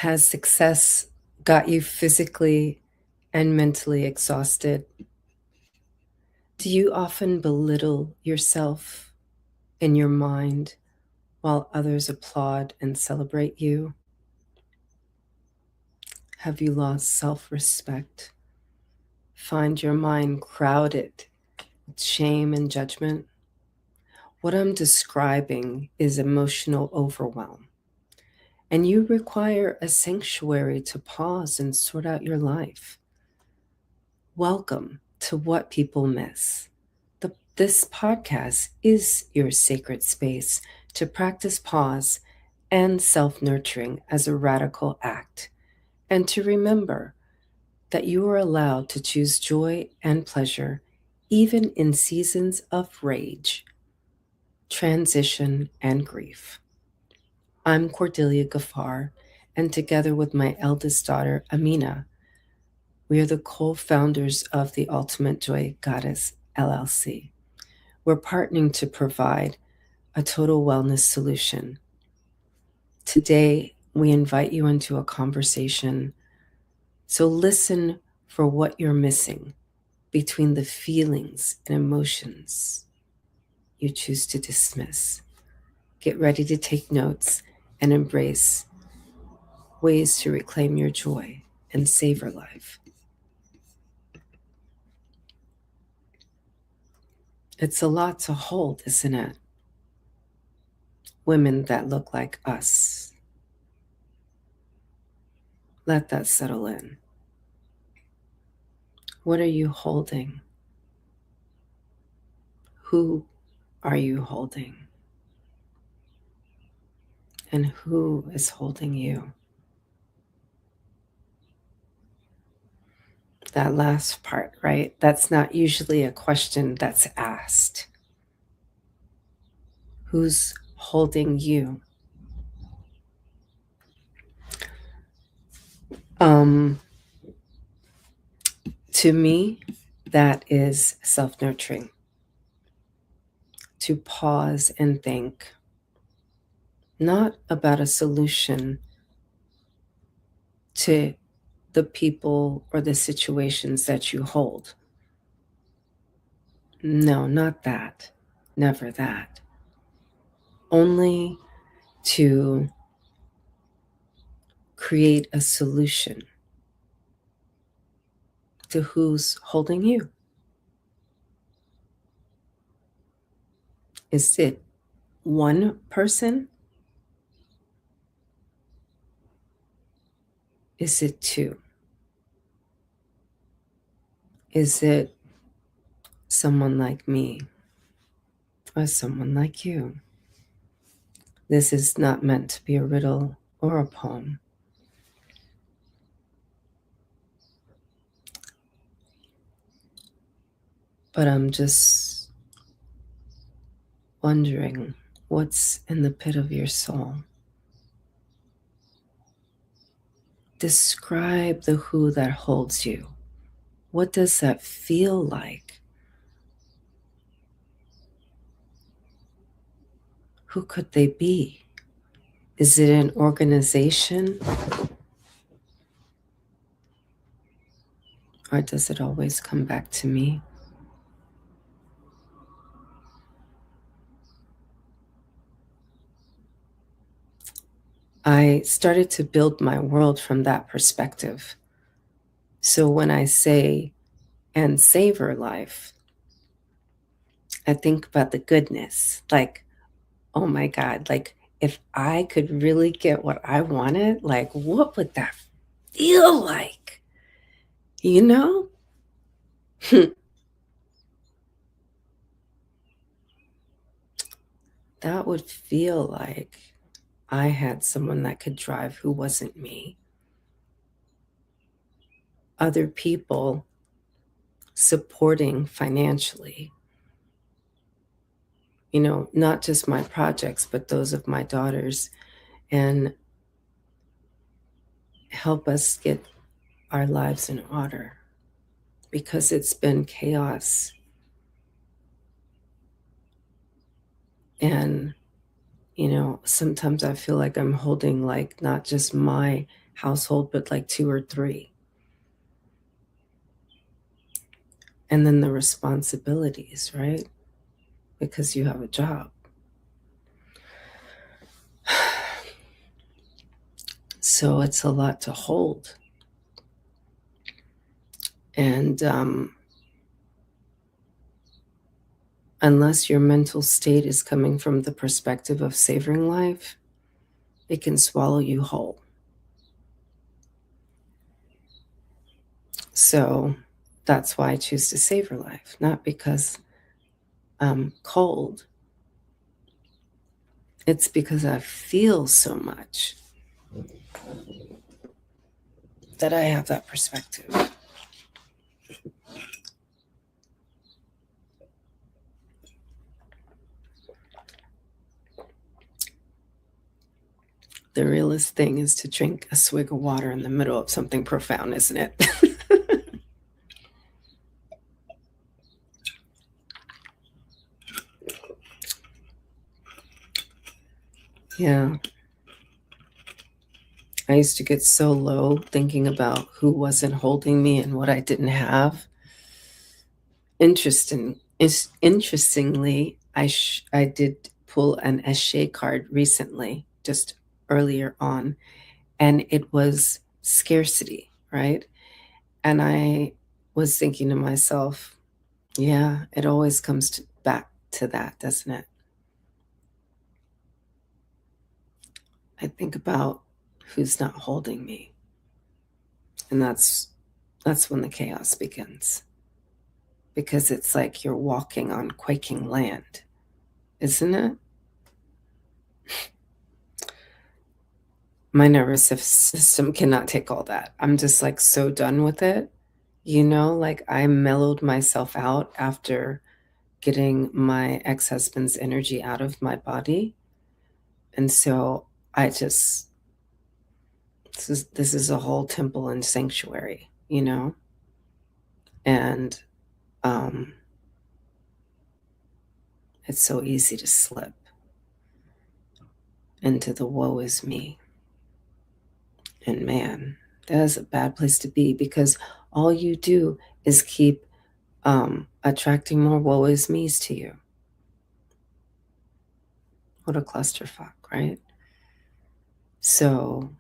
Has success got you physically and mentally exhausted? Do you often belittle yourself in your mind while others applaud and celebrate you? Have you lost self-respect? Find your mind crowded with shame and judgment? What I'm describing is emotional overwhelm, and you require a sanctuary to pause and sort out your life. Welcome to What People Miss. This podcast is your sacred space to practice pause and self-nurturing as a radical act, and to remember that you are allowed to choose joy and pleasure even in seasons of rage, transition, and grief. I'm Cordelia Gaffar, and together with my eldest daughter, Ameenah, we are the co-founders of the Ultimate Joy Goddess LLC. We're partnering to provide a total wellness solution. Today, we invite you into a conversation. So listen for what you're missing between the feelings and emotions you choose to dismiss. Get ready to take notes and embrace ways to reclaim your joy and savor life. It's a lot to hold, isn't it? Women that look like us. Let that settle in. What are you holding? Who are you holding? And who is holding you? That last part, right? That's not usually a question that's asked. Who's holding you? To me, that is self-nurturing. To pause and think, not about a solution to the people or the situations that you hold. No, not that. Never that. Only to create a solution to who's holding you. Is it one person? Is it two? Is it someone like me or someone like you? This is not meant to be a riddle or a poem. But I'm just wondering what's in the pit of your soul. Describe the who that holds you. What does that feel like? Who could they be? Is it an organization? Or does it always come back to me? I started to build my world from that perspective. So when I say, and savor life, I think about the goodness. Like, oh my God, like if I could really get what I wanted, like what would that feel like? You know? That would feel like I had someone that could drive who wasn't me. Other people supporting financially. You know, not just my projects, but those of my daughters, and help us get our lives in order because it's been chaos. And You know, sometimes I feel like I'm holding like not just my household, but like 2 or 3. And then the responsibilities, right? Because you have a job. So it's a lot to hold. And unless your mental state is coming from the perspective of savoring life, it can swallow you whole. So that's why I choose to savor life, not because I'm cold. It's because I feel so much that I have that perspective. The realest thing is to drink a swig of water in the middle of something profound, isn't it? Yeah. I used to get so low thinking about who wasn't holding me and what I didn't have. Interestingly, I did pull an Eshe card recently, just earlier on, and it was scarcity, right? And I was thinking to myself, yeah, it always comes back to that, doesn't it? I think about who's not holding me, and that's when the chaos begins, because it's like you're walking on quaking land, isn't it? My nervous system cannot take all that. I'm just like so done with it. You know, like I mellowed myself out after getting my ex-husband's energy out of my body. And so I just this is a whole temple and sanctuary, you know? And um it's so easy to slip into the woe is me. And man, that is a bad place to be, because all you do is keep attracting more woe is me's to you. What a clusterfuck, right? So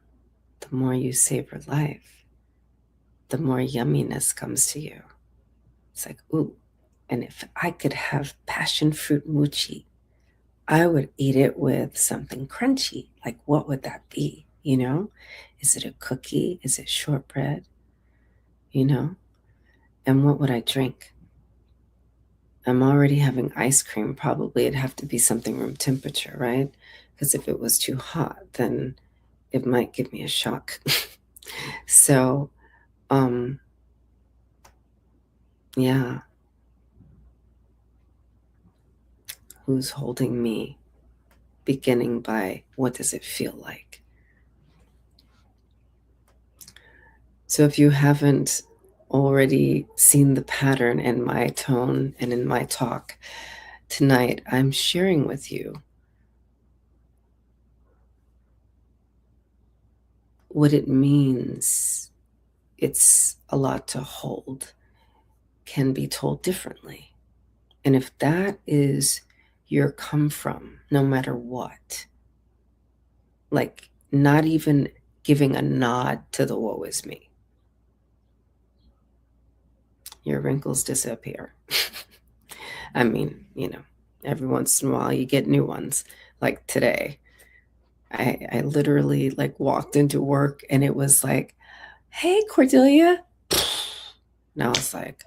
the more you savor life, the more yumminess comes to you. It's like, ooh, and if I could have passion fruit mochi, I would eat it with something crunchy. Like, what would that be? You know? Is it a cookie? Is it shortbread? You know? And what would I drink? I'm already having ice cream. Probably it'd have to be something room temperature, right? Because if it was too hot, then it might give me a shock. So, um, yeah, who's holding me? Beginning by what does it feel like? So if you haven't already seen the pattern in my tone and in my talk tonight, I'm sharing with you what it means. It's a lot to hold, can be told differently. And if that is your come from, no matter what, like not even giving a nod to the woe is me, your wrinkles disappear. I mean, you know, every once in a while you get new ones. Like today, I literally like walked into work and it was like, hey, Cordelia. And I was like,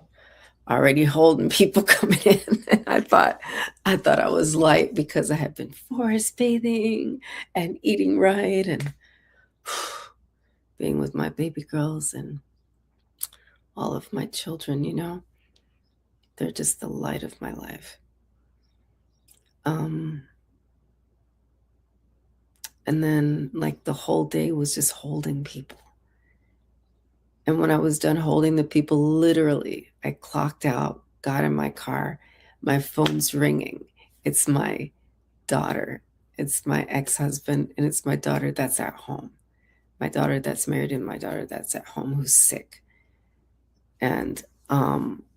already holding people coming in. And I thought I was light because I had been forest bathing and eating right and being with my baby girls and all of my children, you know. They're just the light of my life. And then like the whole day was just holding people. And when I was done holding the people, literally, I clocked out, got in my car, my phone's ringing. It's my daughter. It's my ex-husband and it's my daughter that's at home. My daughter that's married and my daughter that's at home who's sick. And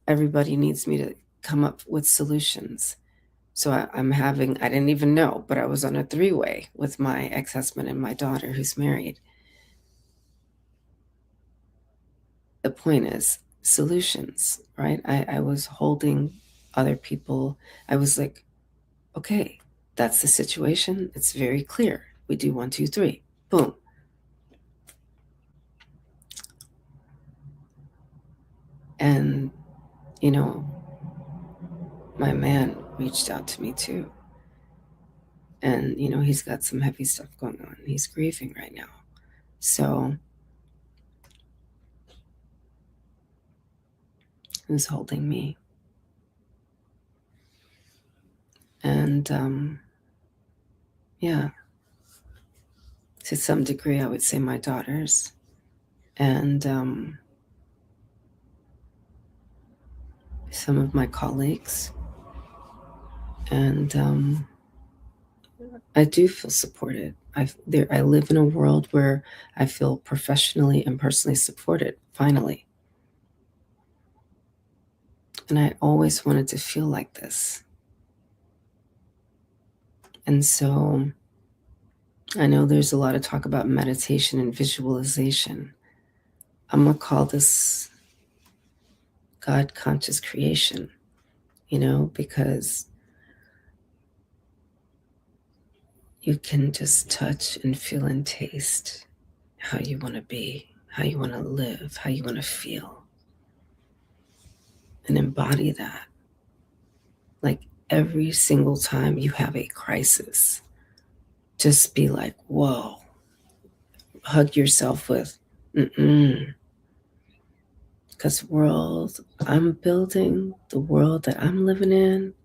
everybody needs me to come up with solutions. So I didn't even know, but I was on a 3-way with my ex-husband and my daughter who's married. The point is solutions, right? I was holding other people. I was like, okay, that's the situation. It's very clear. We do 1, 2, 3. Boom. And, my man reached out to me too. And, he's got some heavy stuff going on. He's grieving right now. So he was holding me. And, yeah, to some degree, I would say my daughters. And some of my colleagues. And I do feel supported. I live in a world where I feel professionally and personally supported, finally. And I always wanted to feel like this. And so I know there's a lot of talk about meditation and visualization. I'm going to call this God conscious creation, because you can just touch and feel and taste how you want to be, how you want to live, how you want to feel, and embody that. Like every single time you have a crisis, just be like, whoa, hug yourself with, because world I'm building, the world that I'm living in,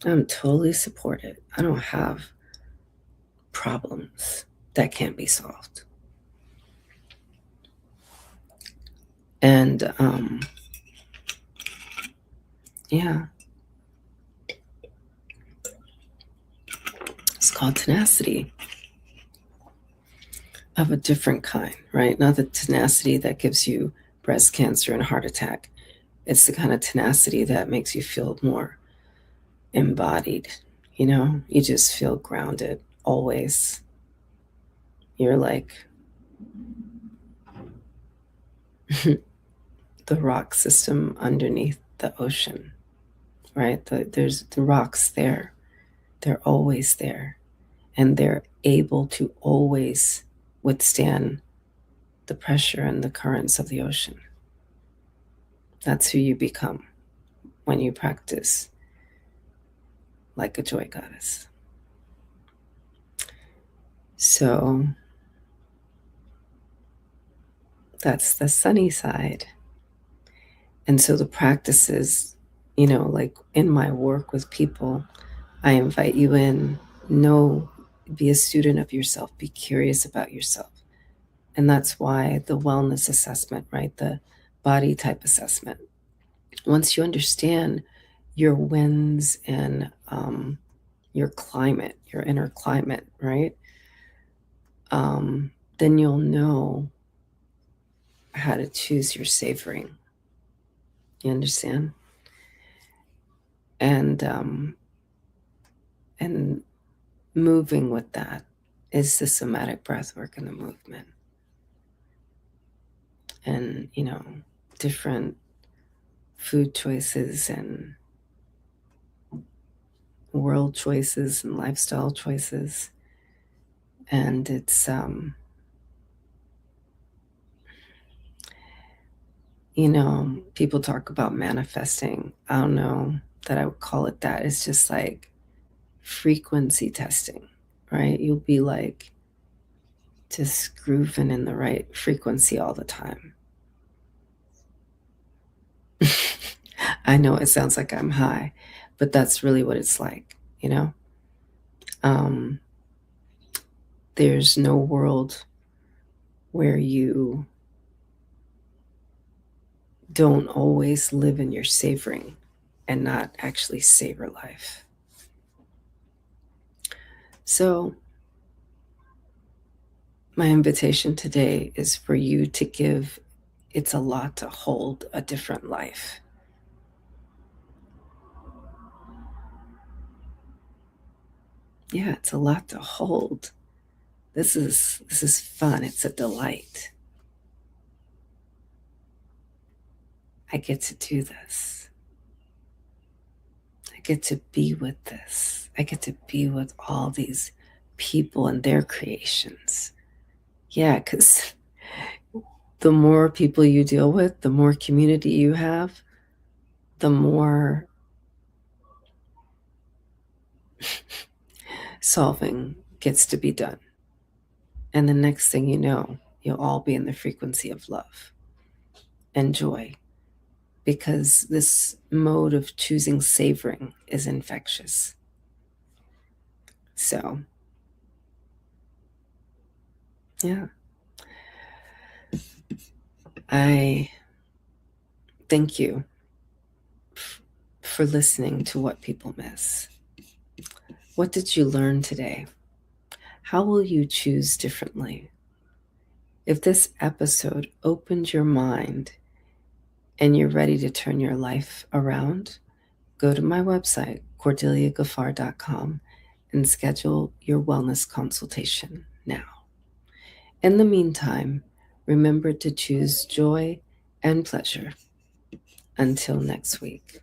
I'm totally supported. I don't have problems that can't be solved. And yeah, it's called tenacity of a different kind, right? Not the tenacity that gives you breast cancer and a heart attack. It's the kind of tenacity that makes you feel more embodied. You just feel grounded always. You're like the rock system underneath the ocean, right? There's the rocks there. They're always there. And they're able to always withstand the pressure and the currents of the ocean. That's who you become when you practice like a joy goddess. So that's the sunny side. And so the practices, like in my work with people, I invite you in, be a student of yourself, be curious about yourself. And that's why the wellness assessment, right? The body type assessment. Once you understand your wins and your climate, your inner climate, right? Then you'll know how to choose your savoring. You understand? And moving with that is the somatic breath work and the movement. And, different food choices and world choices and lifestyle choices. And it's, people talk about manifesting. I don't know that I would call it that. It's just like frequency testing, right? You'll be like just grooving in the right frequency all the time. I know it sounds like I'm high, but that's really what it's like, There's no world where you don't always live in your savoring and not actually savor life. So my invitation today is for you to give It's a Lot to Hold a Different Life. Yeah, it's a lot to hold. This is fun. It's a delight. I get to do this. I get to be with this. I get to be with all these people and their creations. Yeah, because the more people you deal with, the more community you have, the more solving gets to be done. And the next thing you know, you'll all be in the frequency of love and joy, because this mode of choosing savoring is infectious. So, yeah, I thank you for listening to What People Miss. What did you learn today? How will you choose differently? If this episode opened your mind and you're ready to turn your life around, go to my website, cordeliagaffar.com, and schedule your wellness consultation now. In the meantime, remember to choose joy and pleasure. Until next week.